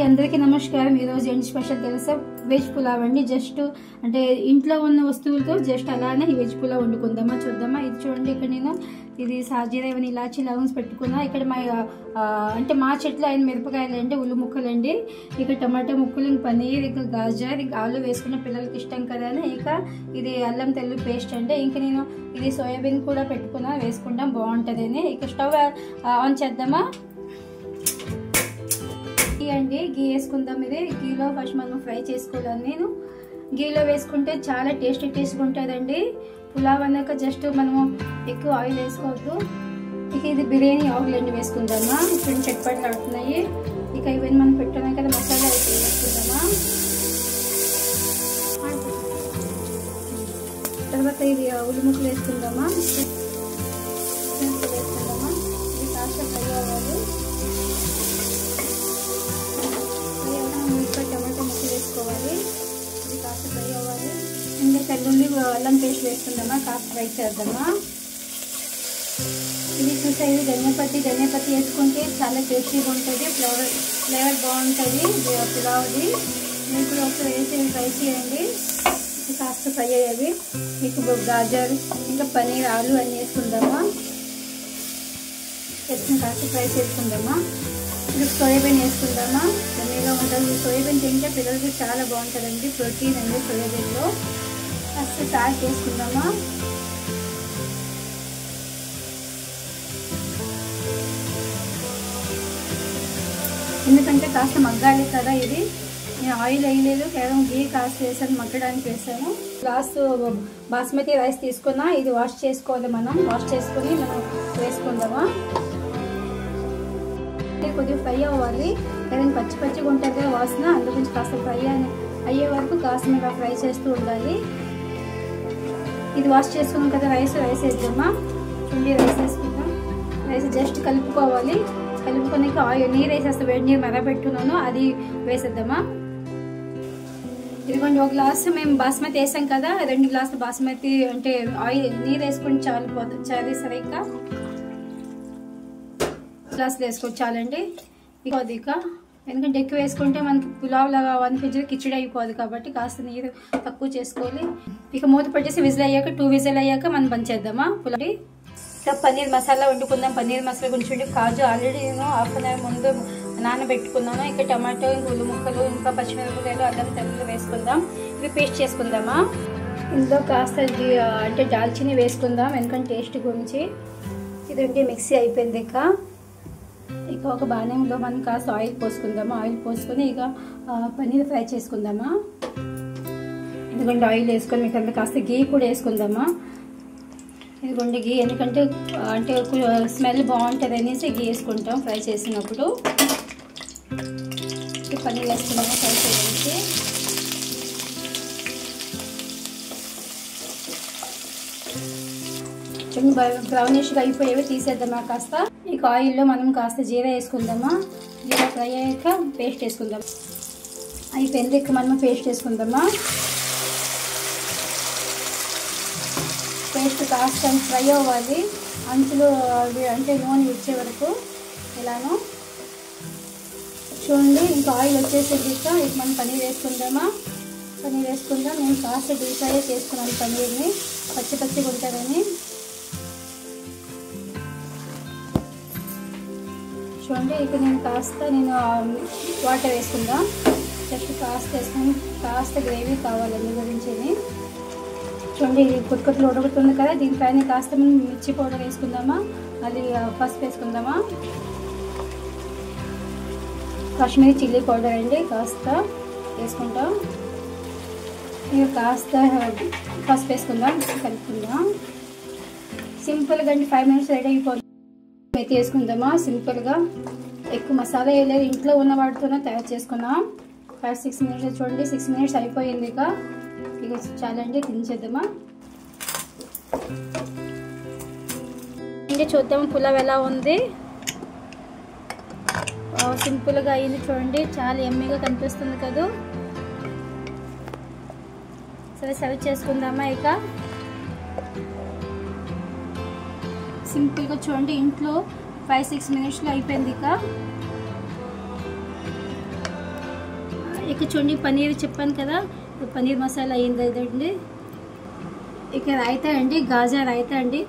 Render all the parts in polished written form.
అందరికీ నమస్కారం। ఈ రోజు ఏంటి స్పెషల్ తెలుసా? వెజ్ పులావ్ అండి। జస్ట్ అంటే ఇంట్లో ఉన్న వస్తువులతో జస్ట్ అలానే ఈ వెజ్ పులావ్ వండుకుందామా చూద్దామా। ఇది చూడండి, ఇక్కడ నేను ఇది సాజీరా ఇవన్నీ ఇలాచి లవంగ్స్ పెట్టుకున్నా। ఇక్కడ అంటే మా చెట్లు అయిన మిరపకాయలు అండి, ఉల్లి ముక్కలు అండి, ఇక టమాటా ముక్కలు, పన్నీర్, ఇక గాజర్, ఇక ఆలు వేసుకున్న పిల్లలకి ఇష్టం కదా అని ఇక ఇది అల్లం తెల్లు పేస్ట్ అండి। ఇంకా నేను ఇది సోయాబీన్ కూడా పెట్టుకున్నా, వేసుకుంటాం బాగుంటుంది అని। ఇక స్టవ్ ఆన్ చేద్దామా। అండి గీ వేసుకుందాం। ఇది గీలో ఫస్ట్ మనం ఫ్రై చేసుకోవాలి। నేను గీలో వేసుకుంటే చాలా టేస్ట్గా ఉంటుందండి పులావ్ అన్నాక। జస్ట్ మనము ఎక్కువ ఆయిల్ వేసుకోవద్దు। ఇక ఇది బిర్యానీ ఆయిల్ అండి వేసుకుందామా। ఇప్పుడు చట్పట్లు ఆడుతున్నాయి। ఇక ఇవన్నీ మనం పెట్టుకున్నాం కదా మసాలా వేసుకుందామా। తర్వాత ఇది ఉల్లి ముక్కలు వేసుకుందామా। వేసుకుందామా। ఇది కాస్త ఫ్రై అవ్వాలి। టమాటా ముక్కలు వేసుకోవాలి, ఇది కాస్త ఫ్రై అవ్వాలి। ఇంకా తెల్లుల్లి అల్లం పేస్ట్ వేసుకుందామా, కాస్త ఫ్రై చేద్దామా। ఇది చూసాయి ధనియాపత్తి వేసుకుంటే చాలా టేస్టీగా ఉంటుంది, ఫ్లేవర్ బాగుంటుంది పులావ్ది। మీరు కూడా ఒకసారి వేసి ఫ్రై చేయండి। ఇది కాస్త ఫ్రై అయ్యేది। మీకు గాజర్ ఇంకా పన్నీర్ ఆలు అన్నీ వేసుకుందామా। వేసుకుని కాస్త ఫ్రై చేసుకుందామా। ఇప్పుడు సోయాబీన్ వేసుకుందామా। ఎన్నీగా ఉంటుంది సోయాబీన్ తింటే పిల్లలకి చాలా బాగుంటుందండి, ప్రోటీన్ అండి సోయాబీన్లో। First salt వేసుకుందామా। ఎందుకంటే కాస్త మగ్గాలి కదా, ఇది నేను ఆయిల్ వేయలేదు, కేవలం గీ కాస్త వేసాను, మగ్గడానికి వేసాను। లాస్ట్ బాస్మతి రైస్ తీసుకున్నా, ఇది వాష్ చేసుకోవాలి మనం, వాష్ చేసుకుని మనం వేసుకుందామా। కొద్దిగా ఫ్రై అవ్వాలి, ఏదైనా పచ్చిగా ఉంటుంది కదా వాసన, అందుగురించి కాస్త ఫ్రై అయ్యే వరకు కాస్త మీద ఫ్రై చేస్తూ ఉండాలి। ఇది వాష్ చేసుకున్నాం కదా రైస్ వేద్దామా। చూడండి రైస్ వేసుకుందాం। రైస్ జస్ట్ కలుపుకోవాలి, కలుపుకున్నాక ఆయిల్ నీరు వేసేస్తా, వేడి నీరు మరగబెట్టుకున్నాను, అది వేసేద్దామా। ఇదిగోండి ఒక గ్లాసు మేము బాస్మతి వేసాం కదా, 2 గ్లాసులు బాస్మతి అంటే ఆయిల్ నీరు వేసుకుని చాలు సరిగ్గా గ్లాసులు వేసుకోవచ్చు చాలండి। ఇక ఎందుకంటే ఎక్కువ వేసుకుంటే మనకి పులావ్ లాగా అనిపించేది, కిచిడి అయిపోదు కాబట్టి కాస్త నీరు తక్కువ చేసుకోవాలి। ఇక మూత పెట్టేసి విజిల్ అయ్యాక 2 విజిల్ అయ్యాక మనం బంద్ చేద్దామా పులావ్। ఇక పన్నీర్ మసాలా వండుకుందాం। పన్నీర్ మసాలా గురించి కాజు ఆల్రెడీ నేను హాఫ్ అన్ అవర్ ముందు నానబెట్టుకున్నాను। ఇక టమాటో, ఇంకా ఉల్లి ముక్కలు, ఇంకా పచ్చిమిరపకాయలు, అల్లం తెల్లు వేసుకుందాం, ఇవి పేస్ట్ చేసుకుందామా। ఇందులో కాస్త అంటే దాల్చిని వేసుకుందాం, ఎందుకంటే టేస్ట్ గురించి। ఇదంటే మిక్సీ అయిపోయింది। ఇక ఒక బాణంలో మనం కాస్త ఆయిల్ పోసుకుందామా। ఆయిల్ పోసుకొని ఇక పన్నీర్ ఫ్రై చేసుకుందామా। ఎందుకంటే ఆయిల్ వేసుకొని మీకు అంతా కాస్త గీ కూడా వేసుకుందామా। ఎందుకంటే గీ ఎందుకంటే అంటే స్మెల్ బాగుంటుంది అనేసి గీ వేసుకుంటాం ఫ్రై చేసినప్పుడు। పన్నీర్ వేసుకుందామా ఫ్రై చేయడానికి। బ్రౌనిష్గా అయిపోయేవి తీసేద్దామా కాస్త। ఇక ఆయిల్లో మనం కాస్త జీరా వేసుకుందామా। జీరా ఫ్రై అయ్యాక పేస్ట్ వేసుకుందాం, అయిపోయింది। ఇక మనం పేస్ట్ వేసుకుందామా। పేస్ట్ కాస్త ఫ్రై అవ్వాలి, అంచులు అంటే నూనె వచ్చే వరకు ఇలాను చూడండి। ఇంకా ఆయిల్ వచ్చేసేది, ఇక మనం పన్నీర్ వేసుకుందామా। పన్నీర్ వేసుకుందాం, నేను కాస్త డీప్ ఫ్రై చేసుకున్నాను పన్నీర్ని, పచ్చిగా ఉంటుందని। చూడండి ఇక నేను వాటర్ వేసుకుందాం, జస్ట్ కాస్త వేసుకొని కాస్త గ్రేవీ కావాలి అందు గురించి। చూడండి ఇది కొట్టుకొట్లు ఉడుకుతుంది కదా, దీనిపైన కాస్త మనం మిర్చి పౌడర్ వేసుకుందామా, అది పసుపు వేసుకుందామా। కాశ్మీరీ చిల్లీ పౌడర్ అండి కాస్త వేసుకుంటాం, ఇక కాస్త పసుపు వేసుకుందాం, కలుపుకుందాం। సింపుల్గా అండి 5 మినిట్స్ రెడీ అయిపోతుంది। మెతి వేసుకుందామా సింపుల్గా, ఎక్కువ మసాలా వేయలేదు, ఇంట్లో ఉన్న వాటితోనే తయారు చేసుకున్నాం। 5-6 మినిట్స్ చూడండి, 6 మినిట్స్ అయిపోయింది। ఇక చాలండి, తినేద్దామా। చూద్దాం పులావ్ ఎలా ఉంది, సింపుల్గా అయింది చూడండి, చాలా ఎమ్మీగా కనిపిస్తుంది కదా। సరే సర్వ్ చేసుకుందామా। ఇక సింపుల్గా చూడండి, ఇంట్లో 5-6 మినిట్స్లో అయిపోయింది। ఇక ఇక చూడండి పన్నీర్ చెప్పాను కదా, పన్నీర్ మసాలా అయిందండి. ఇక రైతా అండి, గాజర్ రైతా అండి.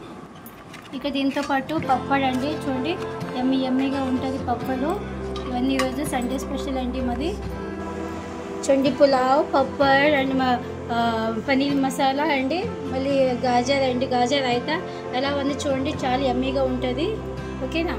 ఇక దీంతో పాటు పప్పడ్ అండి. చూడండి యమ్మీగా ఉంటుంది పప్పడు. ఇవన్నీ ఈరోజు సండే స్పెషల్ అండి మాది. చూడండి పులావ్, పప్పడ్ అండ్ పన్నీర్ మసాలా అండి, మళ్ళీ గాజర్ అండి, గాజర్ రైతా ఎలా ఉంది చూడండి, చాలా యమ్మీగా ఉంటుంది. ఓకేనా.